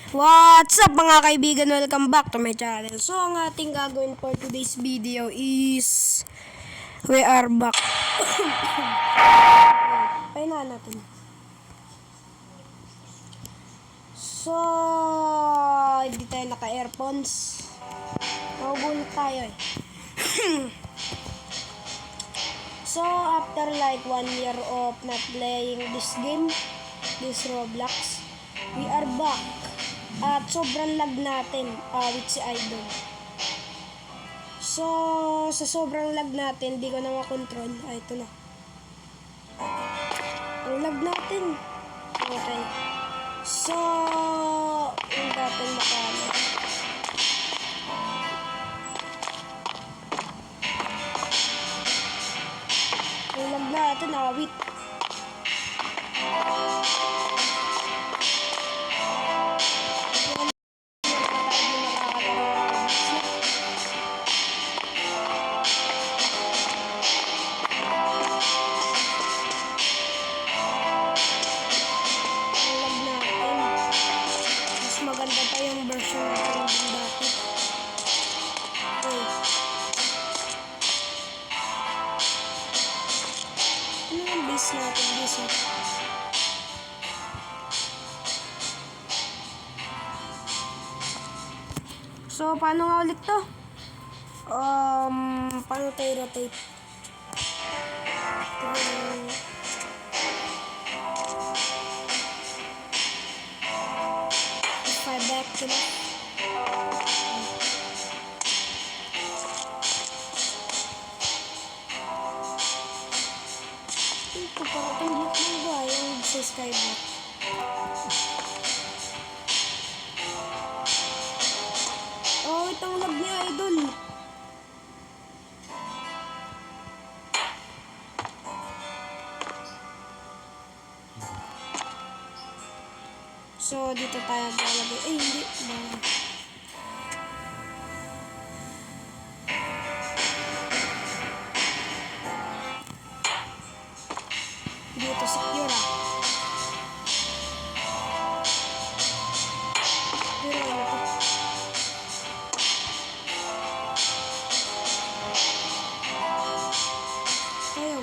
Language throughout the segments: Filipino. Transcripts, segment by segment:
What's up mga kaibigan? Welcome back to my channel. So ang ating gagawin for today's video is we are back. Pahinga natin. So hindi tayo naka-earphones. Maubulot tayo eh. So after like 1 year of not playing this game, this Roblox, we are back. At sobrang lag natin with si Idol. So, sa sobrang lag natin, di ko na makontrol. Ito na. Ang lag natin. Okay. So, yung natin makano. Ang lag natin, awit. Maganda pa yung version natin ng dati. Okay. Ano yung base natin? Base natin. So, paano nga ulit to? Paano tayo rotate? Back to the ito para itong look ng ba yung sa skyblock. Oh, itong lag niya, Idol. So, dito tayo lalagay. Eh, hindi. Dito, secure ah. Dito, dito. Ayaw.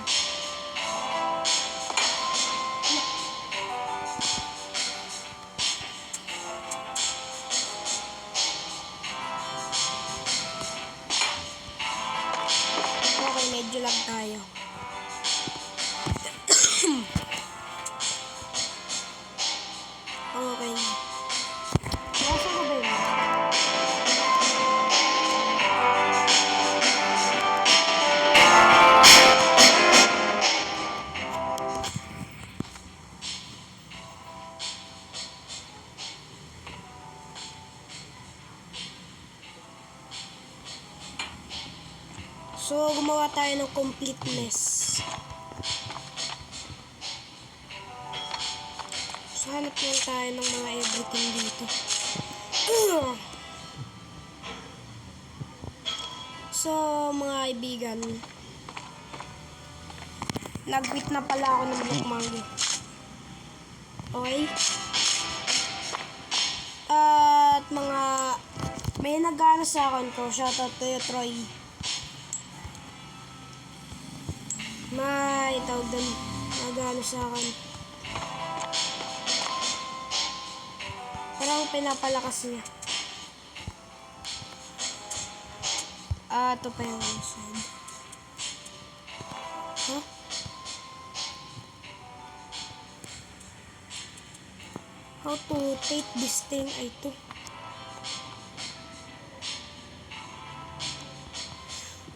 Okay, medyo lang tayo. Okay. Nasa ko ba yun? So, gumawa tayo ng completeness. So, hanap lang tayo ng mga everything dito. So, mga kaibigan, nag-quit na pala ako ng Black Mango. Okay? At mga may nag-ano sa akin ko, shoutout to you, Troy. May tawag doon, nag-ano sa akin. Parang pinapalakas niya. Ito pa yung side. Huh? How to rotate this thing? Ito.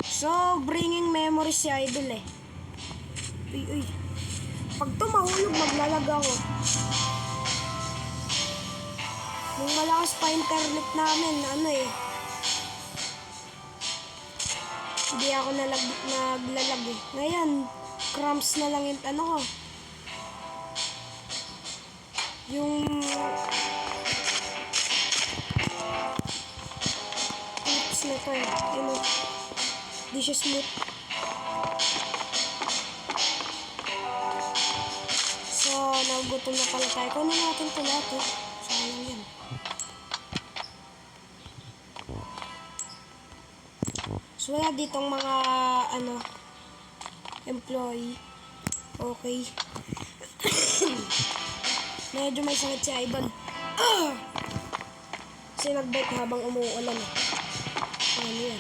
So, bringing memories si Idol eh. Uy. Pag ito mahulog, maglalag ako. Nung malakas pa internet namin, hindi ako naglalag eh. Ngayon, cramps na lang yung ko. Yung tips na to eh. Di siya smooth. So, nagugutom na pala tayo. Kunin natin ito lahat eh. Sayang yan. So, wala ditong mga, employee. Okay. Medyo may sakit si Idol. Kasi nag-bike habang umuulan eh. Ano yan?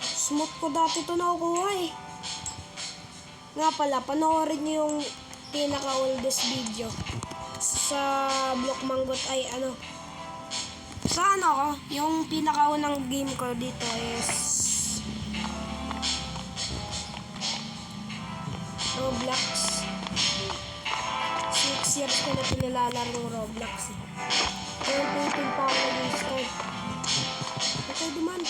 Smooth ko dati ito nakukuha eh. Nga pala, panoorin nyo yung pinaka-oldest video sa Block Manggot ay sa ko, yung pinakaunang game ko dito is Roblox. 6 years ko na pinilalaro Roblox eh. Kaya tutin pa ako nag-start. Okay, duman.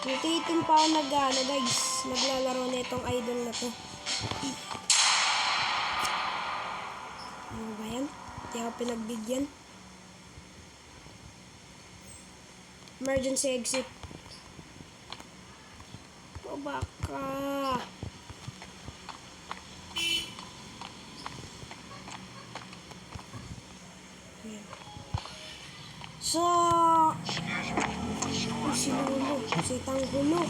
Tutin pa ako guys. Naglalaro na itong idol na to. Ano ba yan? Hindi ako pinagbigyan. Emergency exit. O baka. Ayan. So, si Lulu. Si Tanghulo.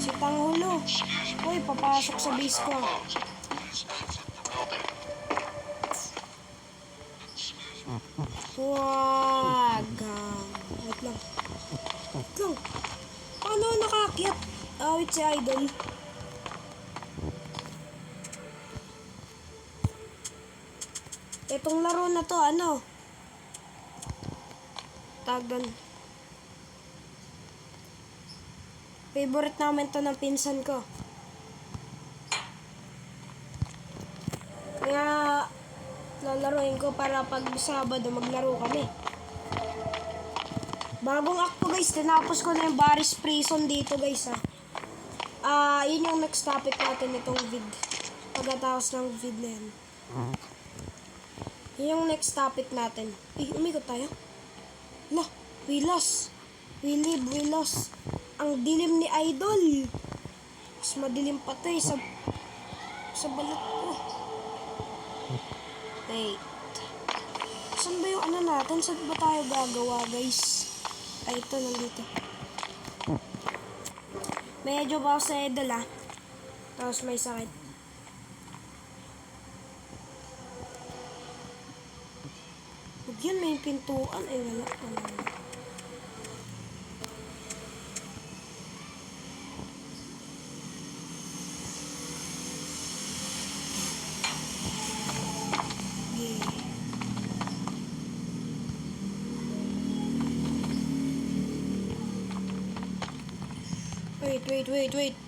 Si Tanghulo. Uy, papasok sa base ko. Wag. Wait lang. Wait lang. Paano nakaakyat? Wait si Idol. Itong laro na to, tagdan. Favorite namin to ng pinsan ko. Kaya lalaroin ko para pag Sabado maglaro kami. Bagong act ko guys, tinapos ko na yung Barry's Prison dito guys yun yung next topic natin itong vid. Pagkatapos ng vid na yan. Yun yung next topic natin. Umikot tayo. Lah, we lost. We live, we lost. Ang dilim ni Idol. Mas madilim pa to sa balat ko. Wait. Saan ba yung natin? Saan ba tayo gagawa guys? Ay, ito nandito. Medyo ba sa Idol Tapos may sakit. Huwag yan, may pintuan. Ay, wala. Wait.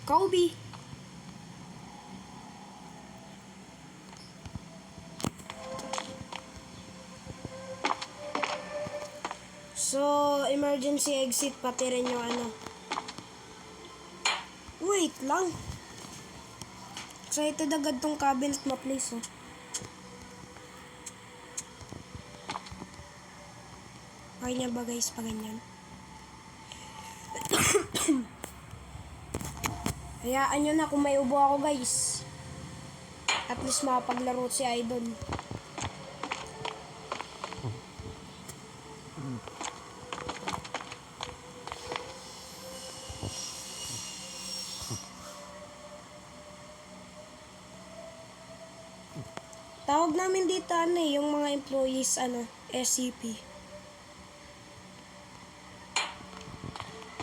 Kobe. So, emergency exit pati rin yung Wait lang. Excited agad tong cabinet ma-place Kaya niya ba guys pa ganyan? Hayaan nyo na kung may ubo ako guys. At least makapaglaro si Idol. Tawag namin dito yung mga employees SCP.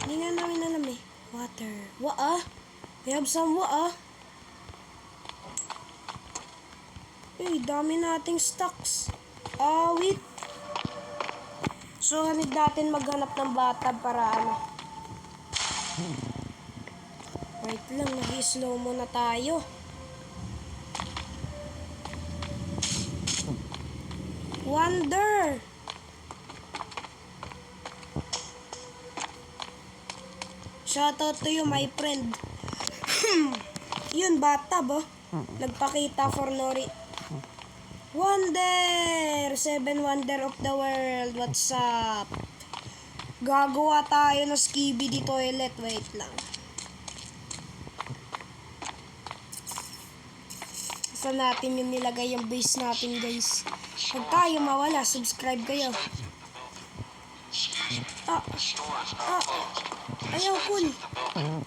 Hindi nga namin alam Water. We have some dami nating stocks. Wait. So, need natin maghanap ng bathtub para Wait lang, nag-slow muna tayo. Wonder! Shoutout to you, my friend. Yun, bathtub Nagpakita for Nori. Wonder! 7 wonder of the world. What's up? Gagawa tayo ng skibidi toilet. Wait lang. Saan natin yung nilagay yung base natin, guys. Pag tayo mawala, subscribe kayo. Ayaw, cool.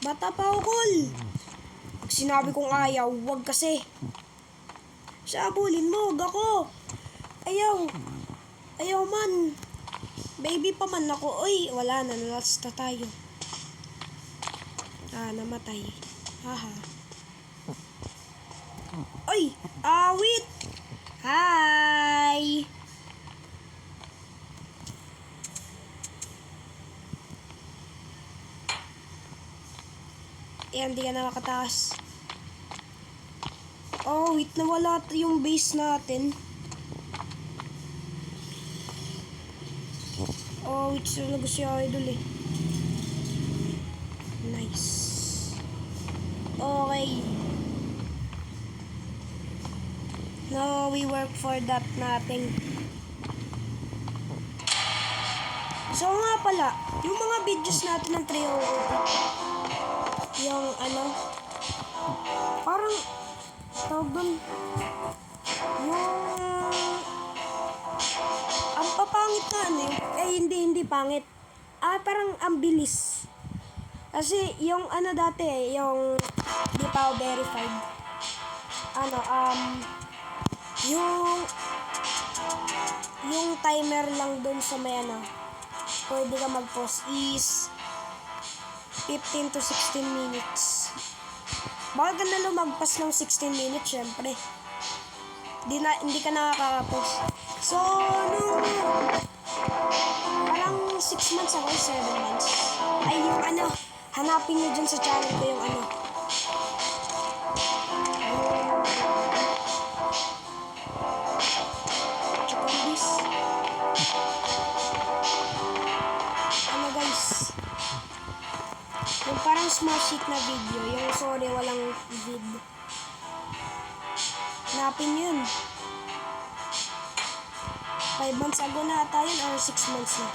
Bata pa ako, cool. Pag sinabi kong ayaw, wag kasi. Sabulin mo, wag ako. Ayaw man. Baby pa man ako. Uy, wala na. Nalasta tayo. Namatay. Haha. Uy, awit. Hi. Ayan, di ka na makataas. Oh, wait, nawala yung base natin. Oh, wait, sila gusto si Idol eh. Nice. Okay. No, we work for that natin. So nga pala, yung mga videos natin ng trio, yung ano, parang tawag doon, yung ang papangit na ano hindi pangit. Parang ang bilis. Kasi yung ano dati yung di pa ako verified. Yung timer lang doon sa may pwede ka mag-pause is 15 to 16 minutes. Baka ka na lumagpas ng 16 minutes, syempre. Hindi ka nakaka-pause. So, nung parang 6 months ako, 7 months. Ay, yung hanapin nyo dyan sa channel ko yung guys, yung parang smash hit na video, yung sorry walang vid. Hanapin yun. 5 months ago na ata yun or 6 months na.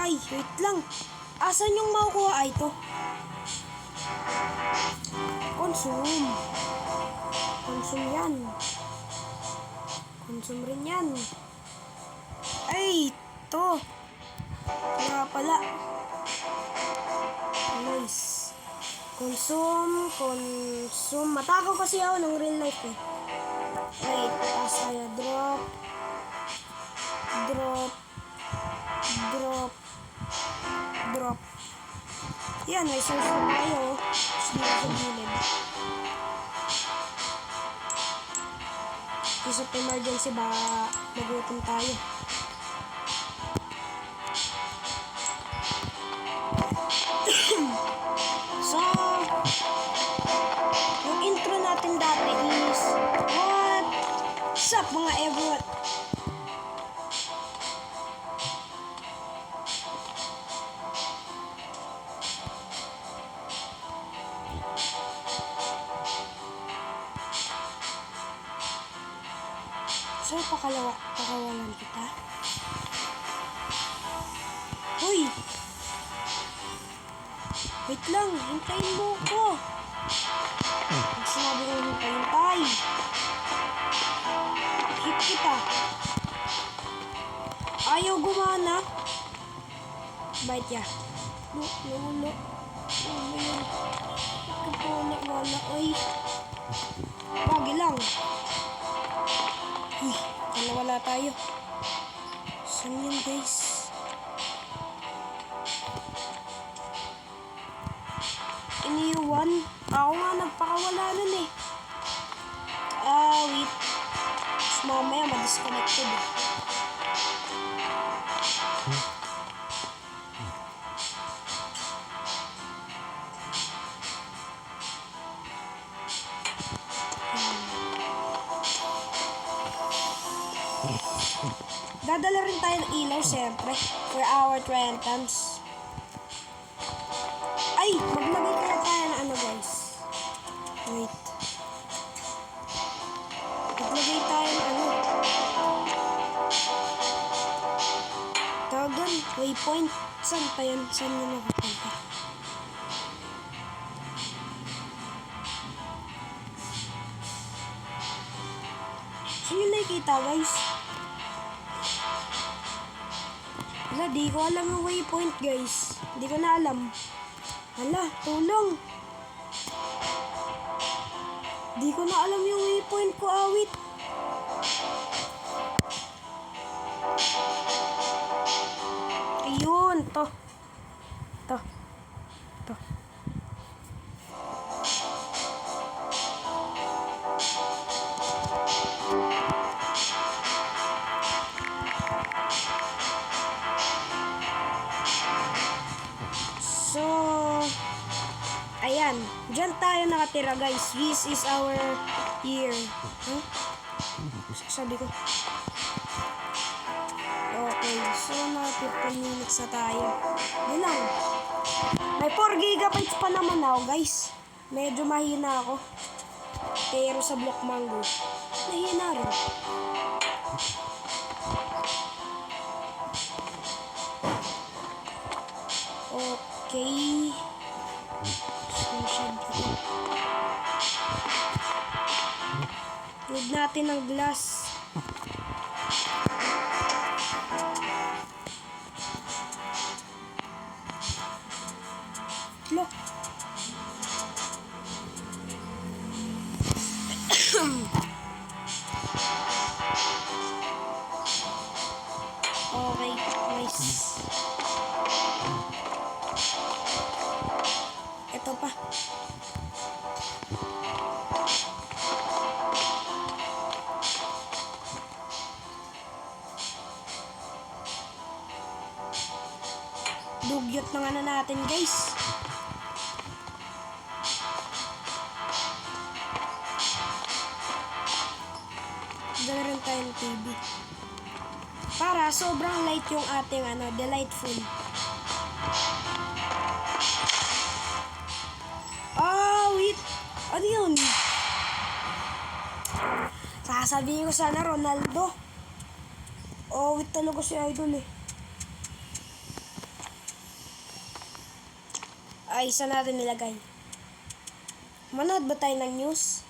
Ay, wait lang. Asan yung makukuha ito? Consume. Consume yan. Consume rin yan. Ay, ito. Kaya pala. Nice. Consume. Matakaw kasi ako ng real life eh. Wait, taas tayo. Drop. Yan, may source na tayo. Tapos dito sa gilid. Isa pa emergency ba magutom tayo. So, yung intro natin dati is what's up mga everyone? So, pakawalan kita. Hoy! Wait lang, hintayin mo ko. Pag sinabi ko hintay. Hit kita. Ayaw gumana. Bait ya. Wala. Ano yun? Wala. Ay. Bagi lang. Uy, wala tayo. Saan yun, guys? Iniwan? Ako nga nagpakawala nun eh. Wait. Tapos mamaya ma-disconnected eh. Dadala rin tayo ng ilaw, siyempre. For our Trentons. Ay! Maglagay kaya tayo na guys. Wait. Maglagay tayo ng tawagan, waypoint. Saan pa yun? Saan yun nakapunta? So yun nakikita guys. Wala, di ko alam yung waypoint guys. Di ko na alam. Hala, tulong. Di ko na alam yung waypoint ko, awit. Ayun, to. To. To. So, ayan. Diyan tayo nakatira guys. This is our year. Huh? Sabi ko. Okay, so mga 15 minutes na tayo. Yun lang. May 4 gigabytes pa naman ako guys. Medyo mahina ako. Pero sa Block Mango, mahina rin. Okay. Need natin ng glass. Look. Okay, nice. Ito pa. Dugyot na nga na natin guys. Dala rin tayong TV. Para sobrang light yung ating delightful. Wait. Ano yun? Sasabihin ko sana Ronaldo. Wait talaga si Idol eh. Ay, isa natin nilagay. Manood ba tayo ng news?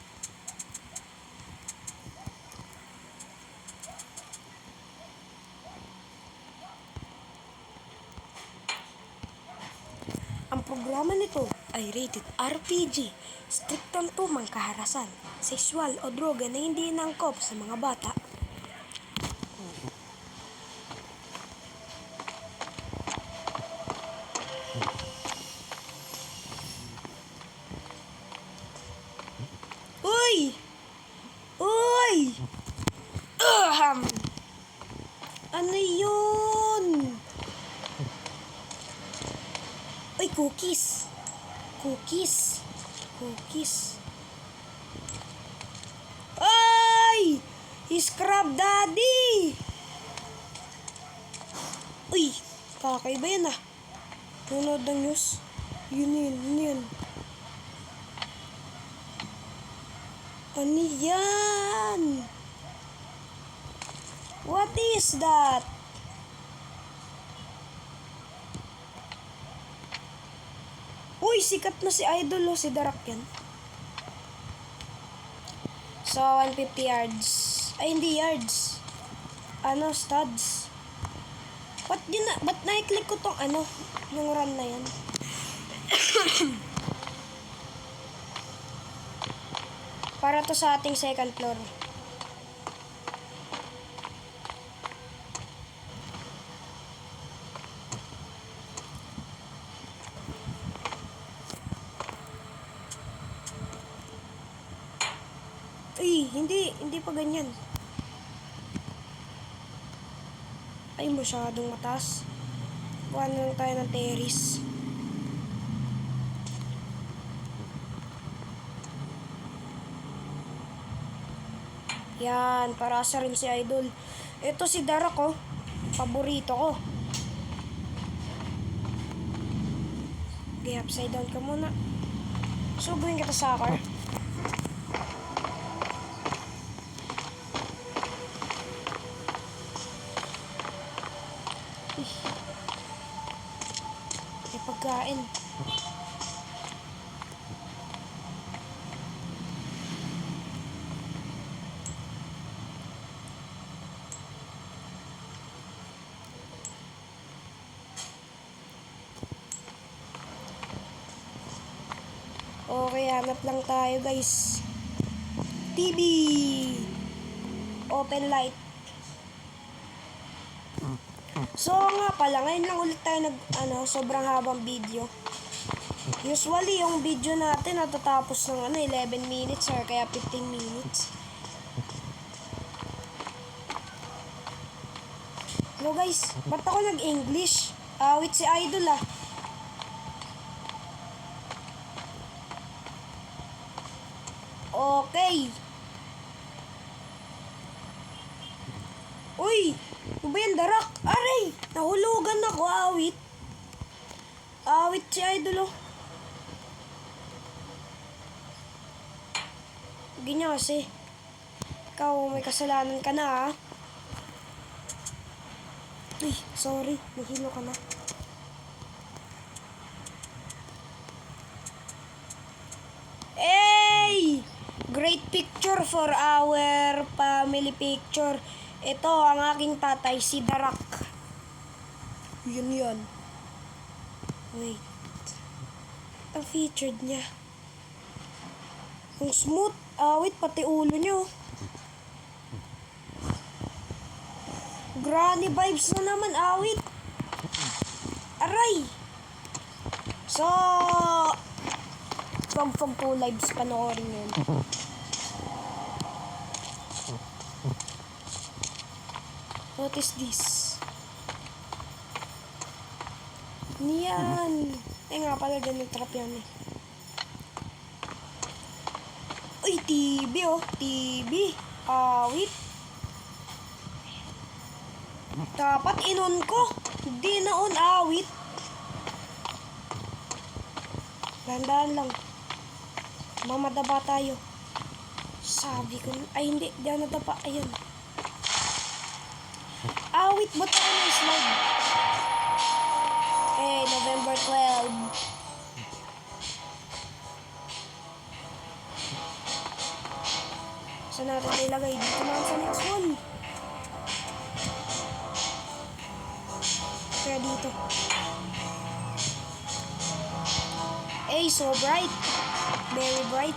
Ang programa nito ay rated RPG, striktang tumang kaharasan, sexual o droga na hindi inangkop sa mga bata. Uy! Uy! Ano yun? Uy, cookies. Cookies. Cookies. Ay! Scrub Daddy! Uy! Kakaiba yan ah. Nanonood ng news. Yun. Ano yan? What is that? Uy, sikat na si Idol o, si Darak yan. So, 150 yards. Ay, hindi yards. Studs. Ba't na-click ko tong yung run na yan? Para to sa ating second floor. Ay, hindi pa ganyan. Ay, masyadong mataas. Buwan lang tayo ng terrace. Yan, para sa rin si Idol. Ito si Darak ko. Paborito ko. Okay, upside down ka muna. Subuhin kita sa car. May pagkain. Okay, hanap lang tayo guys. TV. Open light. So nga pala, ngayon lang ulit tayo sobrang habang video. Usually, yung video natin natatapos ng 11 minutes or kaya 15 minutes. Hello guys, ba't ako nag-English? Awit si Idol ah. Okay. Uy! Ano ba yan, darak? Aray! Nahulugan ako, awit. Awit si Idol oh. Ganyan kasi. Ikaw, may kasalanan ka na ah. Uy, sorry. Nahilo ka na. Hey! Great picture for our family picture. Ito ang aking tatay, si Darak. Yun. Wait. Ang featured niya. Ang smooth. Wait, pati ulo niyo. Granny vibes na naman, awit. Aray! So, Fog 2 lives, panoorin yun. What is this? Niyan. Nga pala, ganun trap yan eh. Uy, TV oh. TV. Awit. Dapat inon ko. Hindi na on, awit. Gandaan lang. Mamadaba tayo. Sabi ko, ay hindi. Diyan nadaba. Ayun. Awit, ba't ako na slide? Okay, November 12. Saan natin ilagay? Dito naman sa next one. Kaya dito. Hey, so bright. Very bright.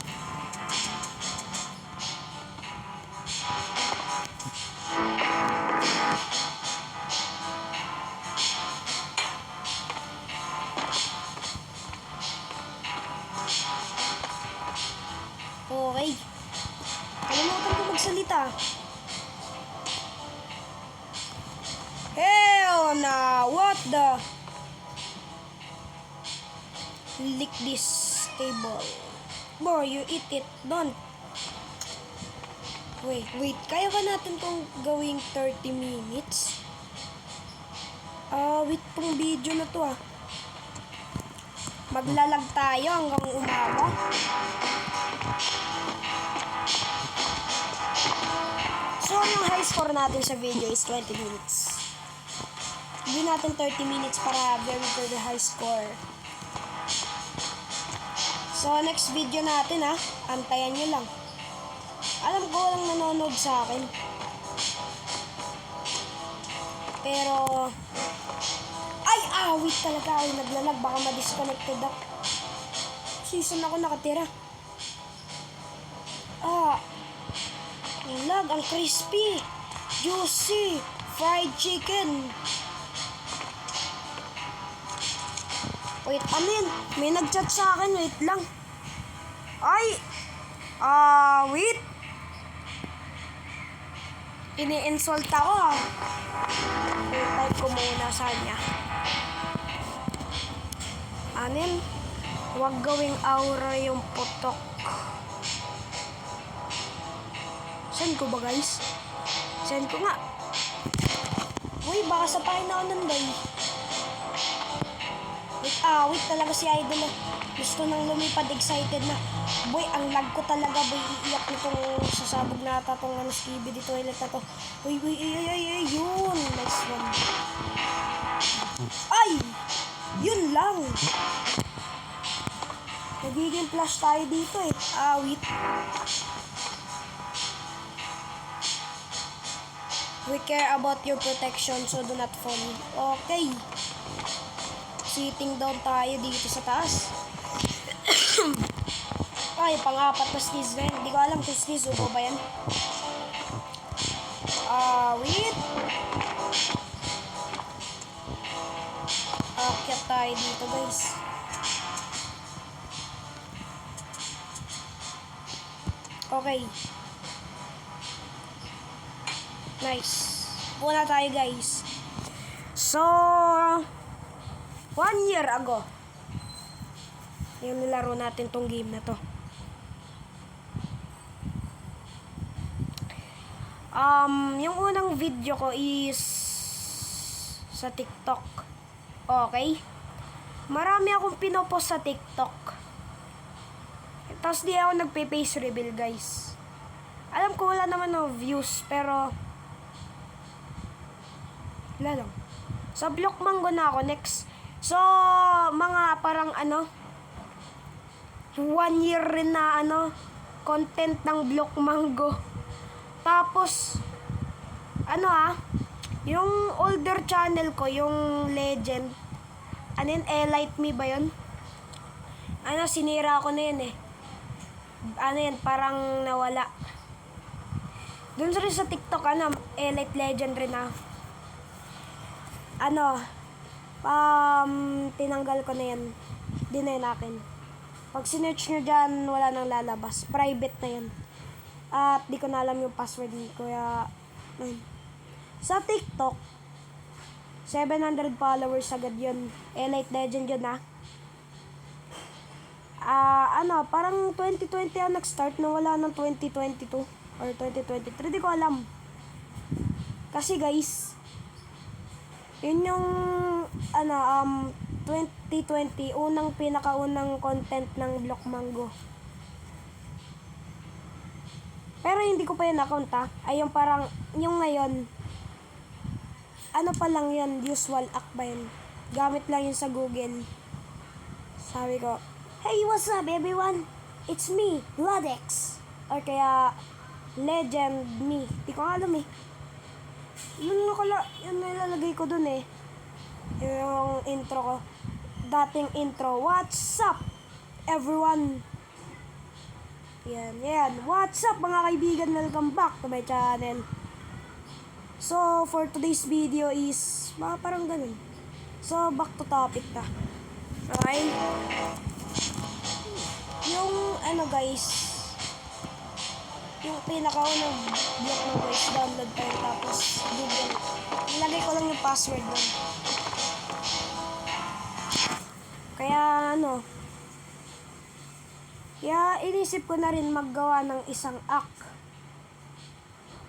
Okay. Kalimutan ko magsalita. Hell nah, what the? Lick this table. Boy, you eat it. Don't. Wait. Kaya ba natin tong gawing 30 minutes? Wait tong video na to ah. Maglalag tayo hanggang umaga. So, yung high score natin sa video is 20 minutes. Hindi natin 30 minutes para very high score. So, next video natin ha. Antayan nyo lang. Alam ko walang nanonood sa akin. Pero, ay, awit talaga. Ay, naglalag. Baka ma-disconnected ako. Season ako nakatira. Ang lag, ang crispy. Juicy. Fried chicken. Wait, ano yun? May nag-chat sa akin. Wait lang. Ay! Wait. Ini-insult ako ah. Wait, type ko muna sa kanya. Anin? Huwag gawing aura yung putok. Send ko ba guys? Send ko nga. Uy, baka sapahin na ako ng day. Wait talaga si Idol. Gusto nang lumipad, excited na. Boy, ang lag ko talaga, boy. Iiyak nitong sasabog na ata itong skibidi toilet na to. Uy, yun. Nice one. Ay! Yun lang. Nagiging flash tayo dito eh. Wait. We care about your protection, so do not fall. Okay. Sitting down tayo dito sa taas. Ay, pang-apat na skis na yun. Hindi ko alam kung skis upo ba yan. Wait. Akyat tayo dito, guys. Okay. Nice. Puna tayo, guys. So, 1 year ago, yung nilaro natin tong game na to. Yung unang video ko is sa TikTok. Okay? Marami akong pinopost sa TikTok. Tapos di ako nagpe-face reveal, guys. Alam ko wala naman no views, pero wala lang. Sa Block Mango na ako next. So, mga parang 1 year rin na content ng Block Mango. Tapos, yung older channel ko, yung Legend, Elite Me ba yun? Sinira ko na yun eh. Parang nawala. Dun rin sa TikTok, Elite Legend rin tinanggal ko na yan. Di na yun akin. Pag sinearch nyo dyan, wala nang lalabas. Private na yan. At di ko na alam yung password ko. Kaya, sa TikTok, 700 followers agad yun. Elite Legend yun parang 2020 ang nag-start na wala ng 2022 or 2023. Di ko alam. Kasi guys, yun yung 2020, pinakaunang content ng Block Mango. Pero hindi ko pa yun account ay yung parang, yung ngayon, pa lang yun, usual act ba yun? Gamit lang yun sa Google. Sabi ko, hey, what's up everyone? It's me, Bloodx. Or kaya, Legend Me. Di ko alam eh. Yun nilalagay ko dun eh. Yung intro ko. Dating intro. What's up everyone? Yan. What's up mga kaibigan? Welcome back to my channel. So, for today's video is parang ganun. So, back to topic na. Okay? Yung guys, yung pinakaunang block mo guys, download tayo tapos Google. Nilagay ko lang yung password doon. Kaya kaya inisip ko na rin maggawa ng isang act.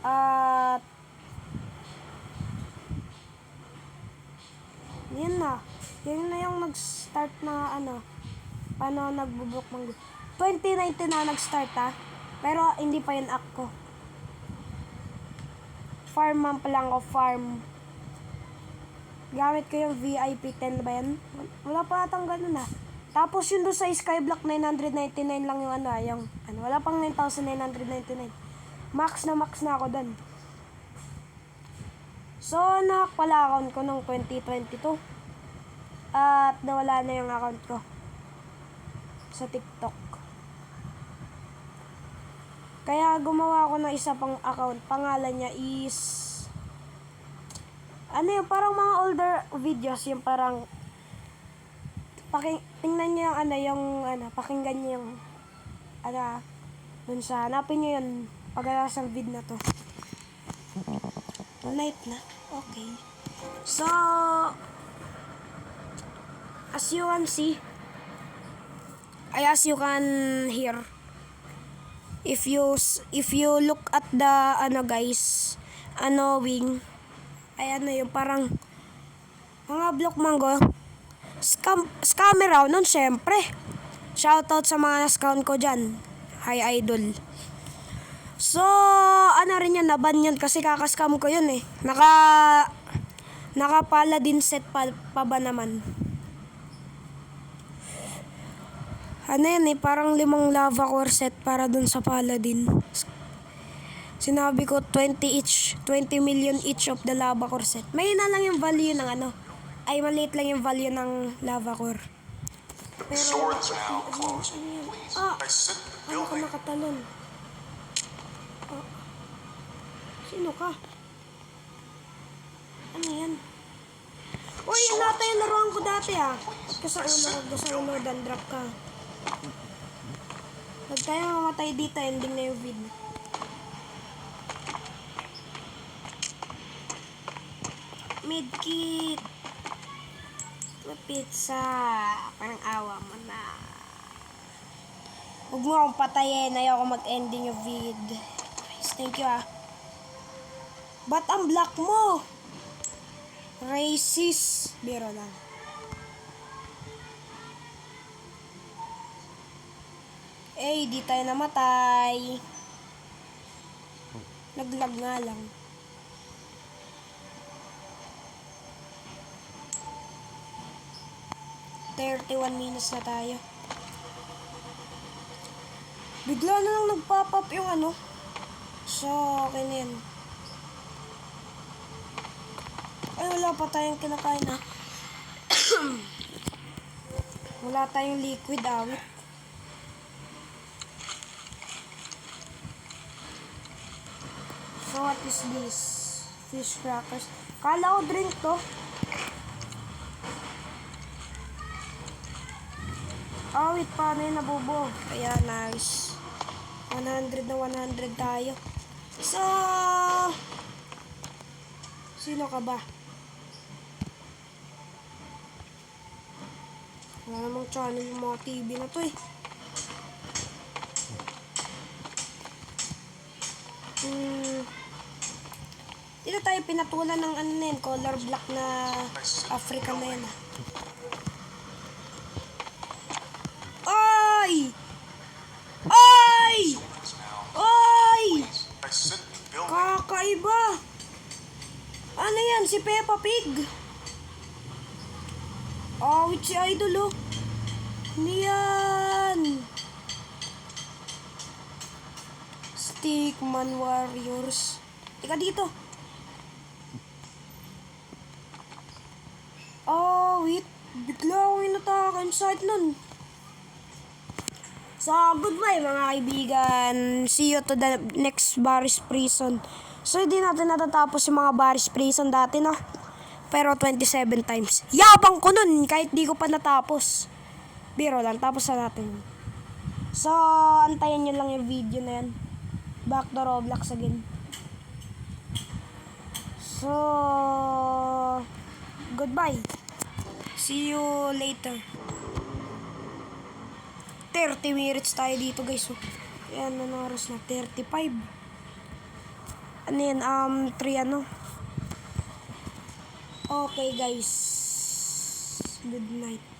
At yun na yung nag-start na paano nagbubuk Mango. 2019 na nag-start pero hindi pa yun act ko. Farm man pa lang ako, farm. Gamit ko yung VIP 10 ba yan? Wala pa atang ganun Tapos yun doon sa Skyblock 999 lang yung wala pang 9,999. Max na ako doon. So, nahack pala account ko nung 2022. At nawala na yung account ko sa TikTok. Kaya gumawa ako ng isa pang account. Pangalan niya is yung parang mga older videos, yung parang tingnan niyo yung pakinggan niyo yung dun sa hanapin niyo yun pagkatapos ng video na to. Night na. Okay. So, as you can see, as you can hear, if you look at the guys, wing, yung parang mga Block Mango scammer raw nun, syempre. Shoutout sa mga na-scout ko dyan. Hi idol. So, rin yun, naban yun kasi kakascam ko yun eh. Naka-paladin set pa ba naman. Yan eh, parang 5 lava core set para dun sa paladin. Sinabi ko 20 million each of the lava core set. May na lang yung value ng maliit lang yung value ng lava core. The Pero, store is now ano closed. yan? Please Ah! exit the Ano ka building. nakatalon? Ah, sino ka? Ano yan? Uy, yun nata yung laruan ko dati ah. Ba't ka sa ulo, dan drop ka. Pag tayo mamatay dito, ending na yung video. Medkit. Pizza. Parang awa mo na. Huwag mo akong patayin. Ayoko mag-ending yung vid. Thank you ah. Ba't ang black mo? Racist. Biro lang. Eh, di tayo namatay. Naglag nga lang. "31 minutes na tayo. Bigla na lang nagpop-up yung ano. So, okay na yan. Ay, wala pa tayong kinakain ha. Wala tayong liquid awit. So, what is this? Fish crackers. Kala ko drink to. Awit, paano yun nabubo? Kaya, nice. 100 na 100 tayo. So, sino ka ba? Wala namang channel yung mga TV na to eh. Dito tayo pinatulan ng ano na yun, color black na African na yun ah. Ay! Ay! Ay! Exit the building. Kakaiba! Ano yan? Si Peppa Pig? Awit si Idol oh. Hindi yan. Stickman Warriors. Tika dito. Wait. Bigla akong inatakan side nun. So, goodbye mga kaibigan. See you to the next Baris Prison. So, hindi natin natatapos yung mga Baris Prison dati, no? Pero 27 times. Yabang ko nun, kahit di ko pa natapos. Biro lang, tapos na natin. So, antayin nyo lang yung video na yan. Back to Roblox again. So, goodbye. See you later. 30 minutes tayo dito guys. Ayan, ano oras na? 35. Ano yan? 3 ano? Okay guys. Good night.